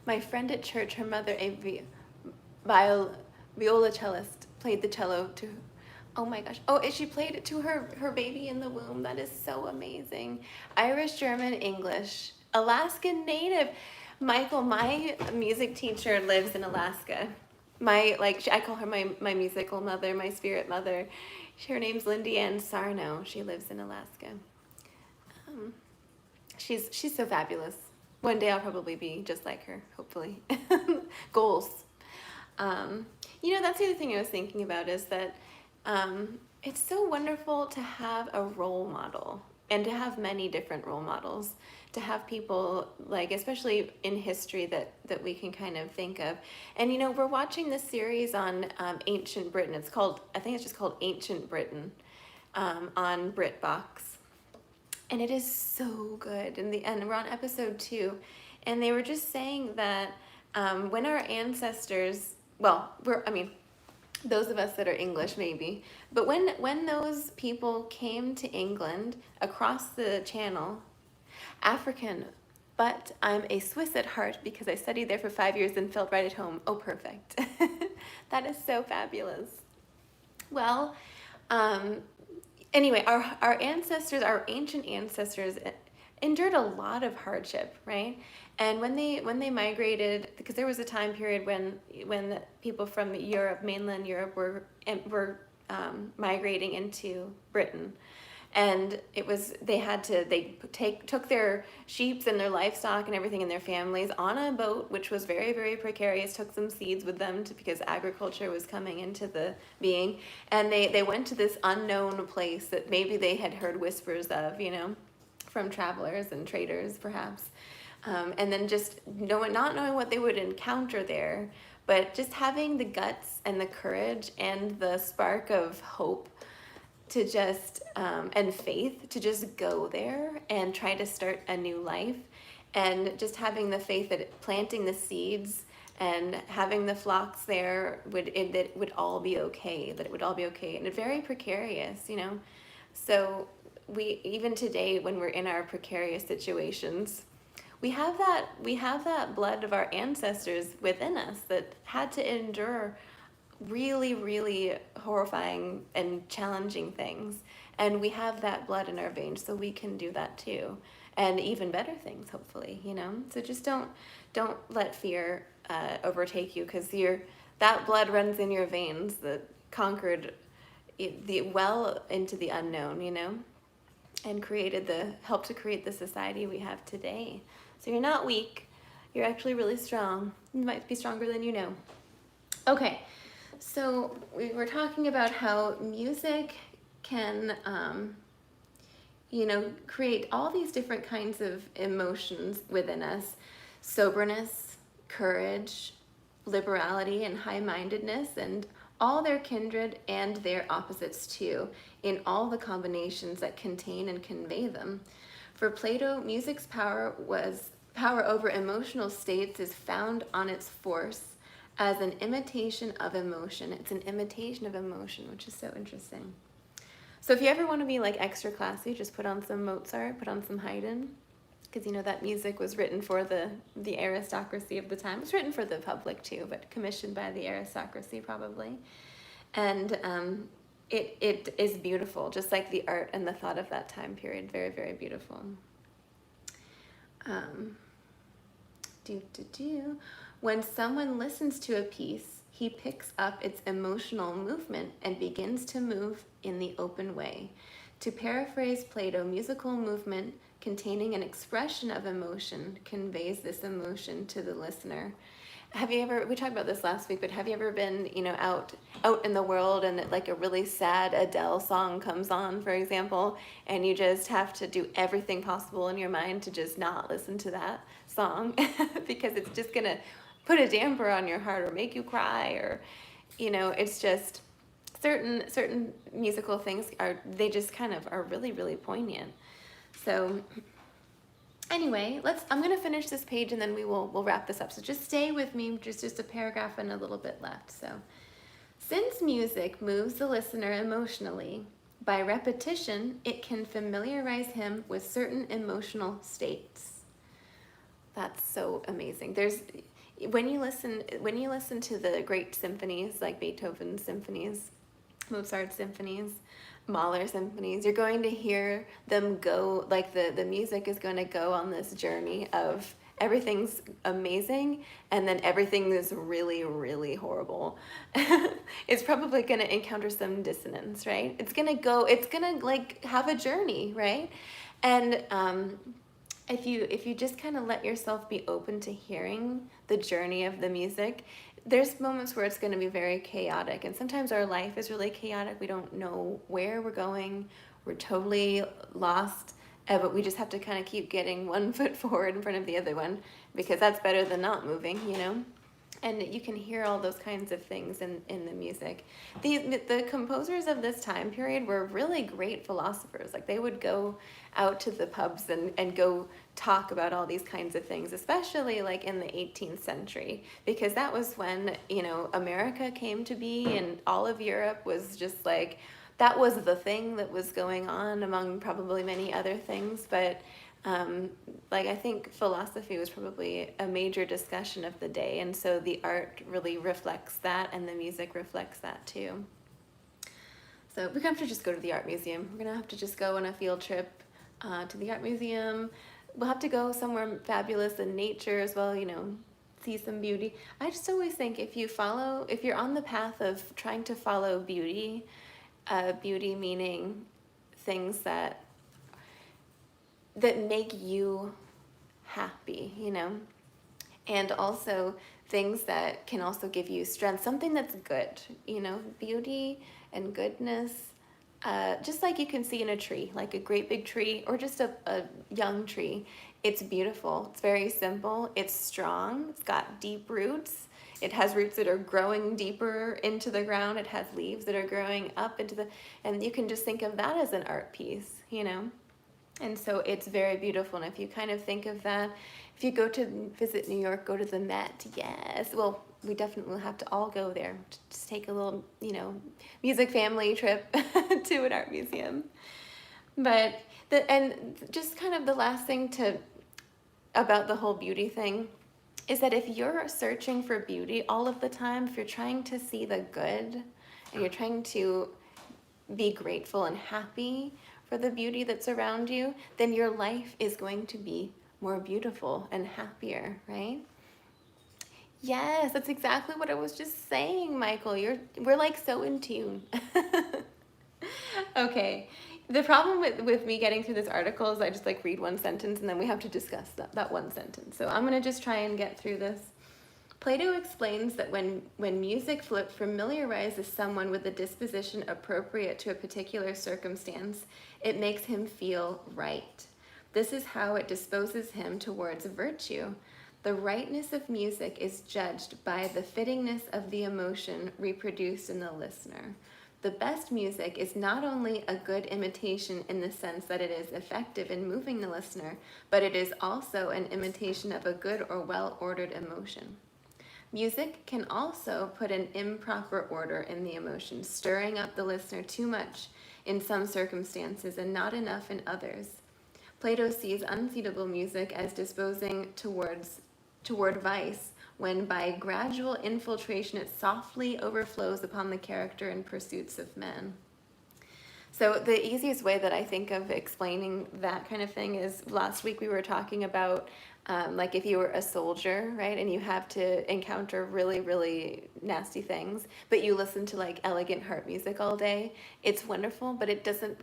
A: my friend at church, her mother, a viola cellist, played the cello to, oh my gosh. Oh, she played it to her baby in the womb. That is so amazing. Irish, German, English, Alaskan Native. Michael, my music teacher lives in Alaska. I call her my musical mother, my spirit mother. Her name's Lindy Ann Sarno. She lives in Alaska. She's so fabulous. One day I'll probably be just like her, hopefully. Goals. You know, that's the other thing I was thinking about is that it's so wonderful to have a role model and to have many different role models, to have people like, especially in history that we can kind of think of. And, you know, we're watching this series on ancient Britain. I think it's just called Ancient Britain on BritBox. And it is so good. And we're on episode 2. And they were just saying that when our ancestors, those of us that are English maybe, but when those people came to England across the channel, African, but I'm a Swiss at heart because I studied there for 5 years and felt right at home. Oh, perfect. That is so fabulous. Well, anyway, our ancestors, our ancient ancestors endured a lot of hardship, right? And when they migrated, because there was a time period when people from Europe, mainland Europe, were migrating into Britain, and they took their sheep and their livestock and everything and their families on a boat, which was very, very precarious. Took some seeds with them because agriculture was coming into the being, and they went to this unknown place that maybe they had heard whispers of, you know, from travelers and traders perhaps. And then just not knowing what they would encounter there, but just having the guts and the courage and the spark of hope to just, and faith to just go there and try to start a new life, and just having the faith that planting the seeds and having the flocks there that it would all be okay, and it's very precarious, you know. So even today, when we're in our precarious situations, we have that blood of our ancestors within us that had to endure really, really horrifying and challenging things. And we have that blood in our veins, so we can do that too. And even better things, hopefully, you know? So just don't let fear overtake you, because that blood runs in your veins that conquered well into the unknown, you know? and helped to create the society we have today. So you're not weak, you're actually really strong. You might be stronger than you know. Okay, so we were talking about how music can, create all these different kinds of emotions within us: soberness, courage, liberality, and high-mindedness, and all their kindred and their opposites too, in all the combinations that contain and convey them. For Plato, music's power over emotional states is found on its force as an imitation of emotion. It's an imitation of emotion, which is so interesting. So if you ever want to be like extra classy, just put on some Mozart, put on some Haydn, because that music was written for the aristocracy of the time. It was written for the public too, but commissioned by the aristocracy probably. And it is beautiful, just like the art and the thought of that time period. Very, very beautiful. When someone listens to a piece, he picks up its emotional movement and begins to move in the open way. To paraphrase Plato, musical movement containing an expression of emotion conveys this emotion to the listener. We talked about this last week, but have you ever been, out in the world and like a really sad Adele song comes on, for example, and you just have to do everything possible in your mind to just not listen to that song because it's just going to put a damper on your heart or make you cry, or, it's just certain musical things they just kind of are really, really poignant. So anyway, I'm going to finish this page and then we'll wrap this up. So just stay with me, just a paragraph and a little bit left. So, since music moves the listener emotionally, by repetition, it can familiarize him with certain emotional states. That's so amazing. When you listen to the great symphonies like Beethoven's symphonies, Mozart's symphonies, Mahler symphonies, you're going to hear them go, like the music is going to go on this journey of everything's amazing and then everything is really, really horrible. It's probably going to encounter some dissonance, right? It's going to like have a journey, right? And if you just kind of let yourself be open to hearing the journey of the music, there's moments where it's going to be very chaotic, and sometimes our life is really chaotic. We don't know where we're going. We're totally lost, but we just have to kind of keep getting one foot forward in front of the other one, because that's better than not moving, And you can hear all those kinds of things in the music. The composers of this time period were really great philosophers. Like, they would go out to the pubs and go talk about all these kinds of things, especially like in the 18th century, because that was when, America came to be, and all of Europe was just like, that was the thing that was going on among probably many other things. But I think philosophy was probably a major discussion of the day, and so the art really reflects that, and the music reflects that too. So we're gonna have to just go to the art museum. We're gonna have to just go on a field trip to the art museum. We'll have to go somewhere fabulous in nature as well, see some beauty. I just always think if you're on the path of trying to follow beauty, beauty meaning things that make you happy, and also things that can also give you strength, something that's good, beauty and goodness, just like you can see in a tree, like a great big tree or just a young tree. It's beautiful, it's very simple, it's strong, it's got deep roots. It has roots that are growing deeper into the ground. It has leaves that are growing up and you can just think of that as an art piece, And so it's very beautiful. And if you kind of think of that, if you go to visit New York, go to the Met, yes. Well, we definitely have to all go there. Just take a little, music family trip to an art museum. But just kind of the last thing about the whole beauty thing is that if you're searching for beauty all of the time, if you're trying to see the good and you're trying to be grateful and happy for the beauty that's around you, then your life is going to be more beautiful and happier, right? Yes, that's exactly what I was just saying, Michael. We're like so in tune. Okay. The problem with me getting through this article is I just like read one sentence and then we have to discuss that one sentence. So I'm gonna just try and get through this. Plato explains that when music familiarizes someone with a disposition appropriate to a particular circumstance, it makes him feel right. This is how it disposes him towards virtue. The rightness of music is judged by the fittingness of the emotion reproduced in the listener. The best music is not only a good imitation in the sense that it is effective in moving the listener, but it is also an imitation of a good or well-ordered emotion. Music can also put an improper order in the emotions, stirring up the listener too much in some circumstances and not enough in others. Plato sees unsuitable music as disposing toward vice, when by gradual infiltration it softly overflows upon the character and pursuits of men. So the easiest way that I think of explaining that kind of thing is, last week we were talking about like if you were a soldier, right, and you have to encounter really, really nasty things, but you listen to like elegant harp music all day, it's wonderful, but it doesn't,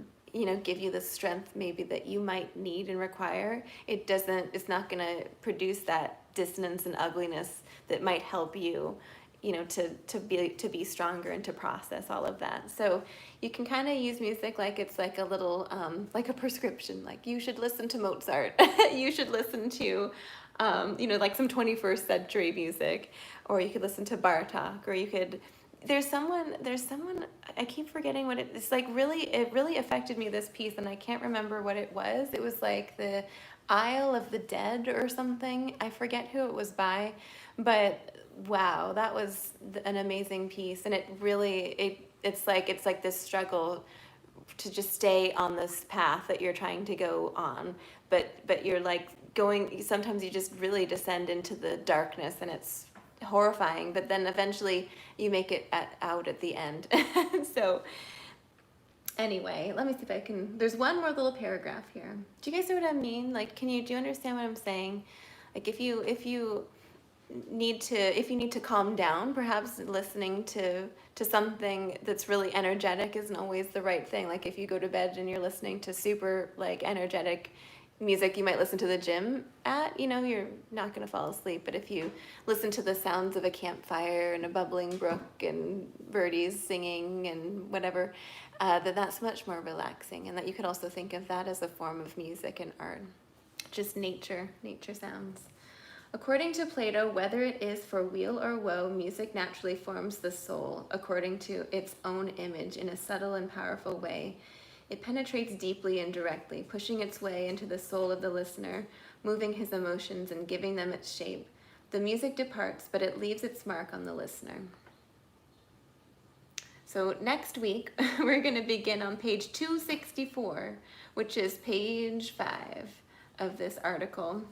A: give you the strength maybe that you might need and require. It's not going to produce that dissonance and ugliness that might help you, to be stronger and to process all of that. So you can kind of use music like it's like a little, like a prescription, like you should listen to Mozart, you should listen to, like some 21st century music, or you could listen to Bartok, or you could, there's someone, I keep forgetting what it's like, it really affected me, this piece, and I can't remember what it was. It was like the Isle of the Dead or something. I forget who it was by, but wow, that was an amazing piece. And it really, it's like this struggle to just stay on this path that you're trying to go on, but you're like going, sometimes you just really descend into the darkness and it's horrifying, but then eventually you make it out at the end. So anyway, let me see if I can, there's one more little paragraph here. Do you guys know what I mean? Like, do you understand what I'm saying? Like if you need to calm down, perhaps listening to something that's really energetic isn't always the right thing. Like if you go to bed and you're listening to super like energetic music you might listen to the gym at, you're not going to fall asleep. But if you listen to the sounds of a campfire and a bubbling brook and birdies singing and whatever, then that's much more relaxing. And that you could also think of that as a form of music and art, just nature sounds. According to Plato, whether it is for weal or woe, music naturally forms the soul according to its own image in a subtle and powerful way. It penetrates deeply and directly, pushing its way into the soul of the listener, moving his emotions and giving them its shape. The music departs, but it leaves its mark on the listener. So next week, we're going to begin on page 264, which is page 5 of this article.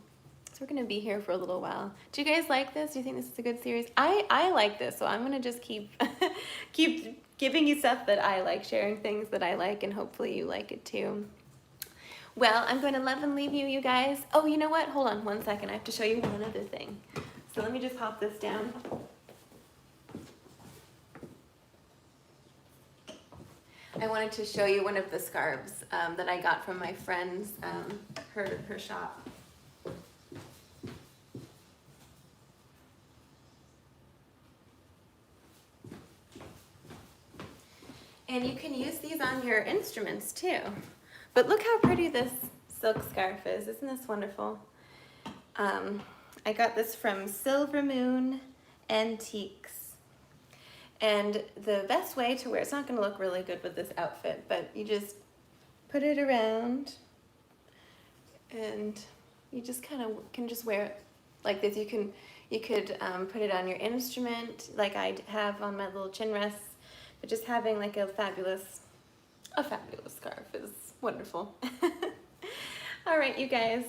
A: So we're going to be here for a little while. Do you guys like this? Do you think this is a good series? I like this, so I'm going to just keep giving you stuff that I like, sharing things that I like, and hopefully you like it too. Well, I'm going to love and leave you guys. Oh, you know what? Hold on one second. I have to show you one other thing. So let me just pop this down. I wanted to show you one of the scarves that I got from my friend's, her shop. And you can use these on your instruments too. But look how pretty this silk scarf is. Isn't this wonderful? I got this from Silver Moon Antiques. And the best way to wear, it's not going to look really good with this outfit, but you just put it around and you just kind of can just wear it like this. You could put it on your instrument like I have on my little chin rests. But just having like a fabulous scarf is wonderful. All right, you guys.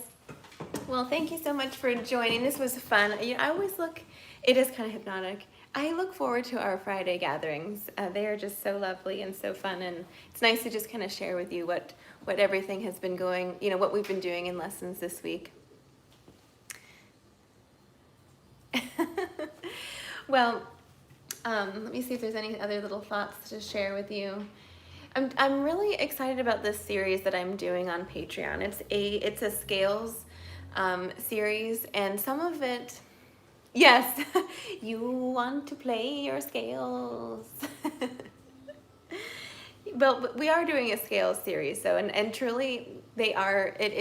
A: Well, thank you so much for joining. This was fun. It is kind of hypnotic. I look forward to our Friday gatherings. They are just so lovely and so fun, and it's nice to just kind of share with you what everything has been going, what we've been doing in lessons this week. Well, let me see if there's any other little thoughts to share with you. I'm really excited about this series that I'm doing on Patreon. It's a scales series, and some of it, yes, you want to play your scales. But we are doing a scales series, so and truly it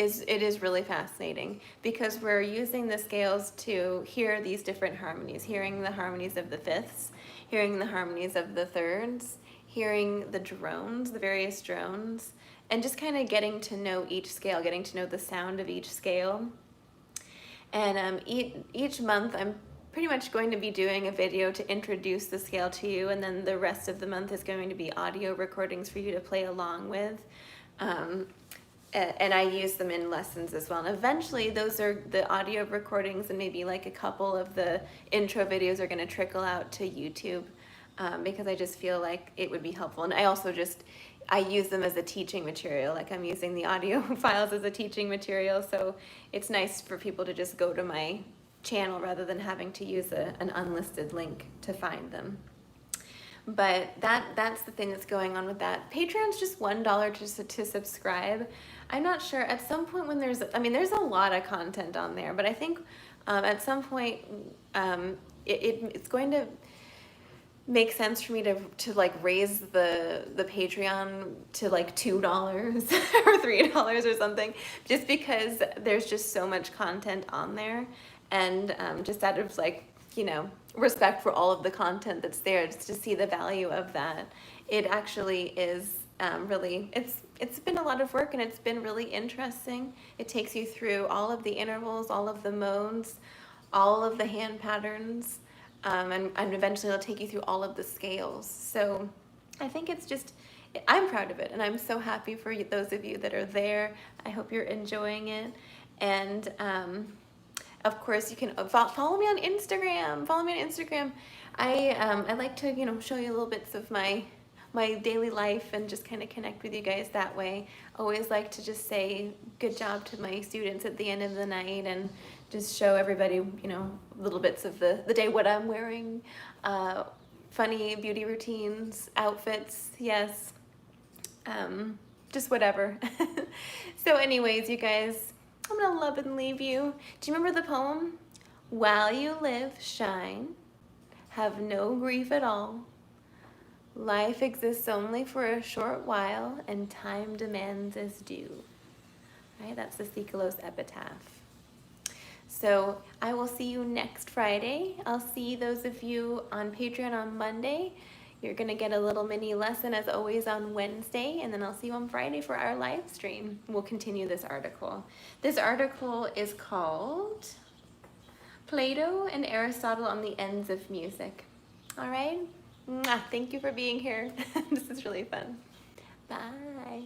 A: is really fascinating because we're using the scales to hear these different harmonies, hearing the harmonies of the fifths, hearing the harmonies of the thirds, hearing the drones, the various drones, and just kind of getting to know each scale, getting to know the sound of each scale. And each month I'm pretty much going to be doing a video to introduce the scale to you, and then the rest of the month is going to be audio recordings for you to play along with. And I use them in lessons as well. And eventually those are the audio recordings, and maybe like a couple of the intro videos are going to trickle out to YouTube, because I just feel like it would be helpful. And I use them as a teaching material. Like I'm using the audio files as a teaching material, so it's nice for people to just go to my channel rather than having to use an unlisted link to find them. But that's the thing that's going on with that. Patreon's just $1 to subscribe. I'm not sure, at some point when there's a lot of content on there, but I think at some point it's going to make sense for me to like raise the Patreon to like $2 or $3 or something, just because there's just so much content on there, and just out of like, you know, respect for all of the content that's there, just to see the value of that. It actually is really, it's been a lot of work, and it's been really interesting. It takes you through all of the intervals, all of the modes, all of the hand patterns, and eventually it'll take you through all of the scales. So I think I'm proud of it, and I'm so happy for those of you that are there. I hope you're enjoying it. And of course, you can follow me on Instagram. Follow me on Instagram. I like to, you know, show you little bits of my daily life and just kind of connect with you guys that way. Always like to just say good job to my students at the end of the night, and just show everybody, you know, little bits of the day, what I'm wearing, funny beauty routines, outfits, yes, just whatever. So anyways, you guys, I'm gonna love and leave you. Do you remember the poem? While you live, shine, have no grief at all. Life exists only for a short while, and time demands its due. Right? That's the Seikilos epitaph. So I will see you next Friday. I'll see those of you on Patreon on Monday. You're gonna get a little mini lesson as always on Wednesday, and then I'll see you on Friday for our live stream. We'll continue this article. This article is called Plato and Aristotle on the Ends of Music. All right? Thank you for being here. This is really fun. Bye.